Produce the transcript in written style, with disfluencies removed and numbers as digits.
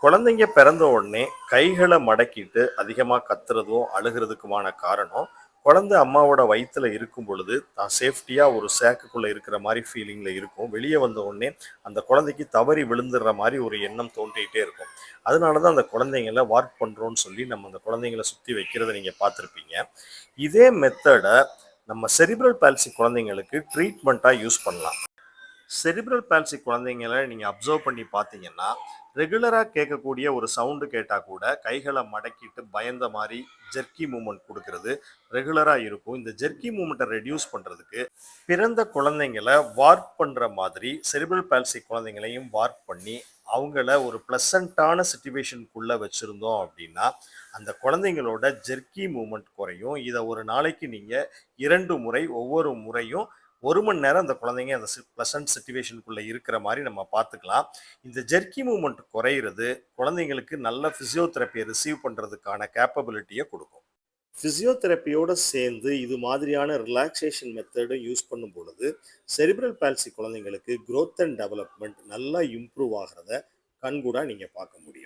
குழந்தைங்க பிறந்த உடனே கைகளை மடக்கிட்டு அதிகமாக கத்துறதும் அழுகிறதுக்குமான காரணம் குழந்தை அம்மாவோட வயித்துல இருக்கும் பொழுது தான் சேஃப்டியாக ஒரு சேக்குக்குள்ளே இருக்கிற மாதிரி ஃபீலிங்கில் இருக்கும். வெளியே வந்த உடனே அந்த குழந்தைக்கு தவறி விழுந்துடுற மாதிரி ஒரு எண்ணம் தோன்றிகிட்டே இருக்கும். அதனால தான் அந்த குழந்தைங்கள வார்க் பண்ணுறோன்னு சொல்லி நம்ம அந்த குழந்தைங்கள சுற்றி வைக்கிறத நீங்கள் பார்த்துருப்பீங்க. இதே மெத்தடை நம்ம செரிப்ரல் பால்சி குழந்தைங்களுக்கு ட்ரீட்மெண்ட்டாக யூஸ் பண்ணலாம். செரிப்ரல் பால்சி குழந்தைங்களை நீங்கள் அப்சர்வ் பண்ணி பார்த்தீங்கன்னா ரெகுலராக கேட்கக்கூடிய ஒரு சவுண்டு கேட்டால் கூட கைகளை மடக்கிட்டு பயந்த மாதிரி ஜெர்க்கி மூமெண்ட் கொடுக்கறது ரெகுலராக இருக்கும். இந்த ஜெர்க்கி மூமெண்ட்டை ரெடியூஸ் பண்ணுறதுக்கு பிறந்த குழந்தைங்களை வார்க் பண்ணுற மாதிரி செரிப்ரல் பால்சி குழந்தைங்களையும் வார்க் பண்ணி அவங்கள ஒரு ப்ளசண்ட்டான சுச்சுவேஷனுக்குள்ளே வச்சுருந்தோம் அப்படின்னா அந்த குழந்தைங்களோட ஜெர்க்கி மூமெண்ட் குறையும். இதை ஒரு நாளைக்கு நீங்கள் 2 முறை ஒவ்வொரு முறையும் 1 மணி நேரம் அந்த குழந்தைங்க அந்த ப்ளசன்ட் சுச்சுவேஷனுக்குள்ளே இருக்கிற மாதிரி நம்ம பார்த்துக்கலாம். இந்த ஜெர்க்கி மூமெண்ட் குறையிறது குழந்தைங்களுக்கு நல்ல ஃபிசியோதெரப்பியை ரிசீவ் பண்ணுறதுக்கான கேப்பபிலிட்டியை கொடுக்கும். ஃபிசியோதெரப்பியோடு சேர்ந்து இது மாதிரியான ரிலாக்ஸேஷன் மெத்தடும் யூஸ் பண்ணும் பொழுது செரிப்ரல் பால்சி குழந்தைங்களுக்கு growth அண்ட் டெவலப்மெண்ட் நல்லா இம்ப்ரூவ் ஆகிறத கண்கூடாக நீங்கள் பார்க்க முடியும்.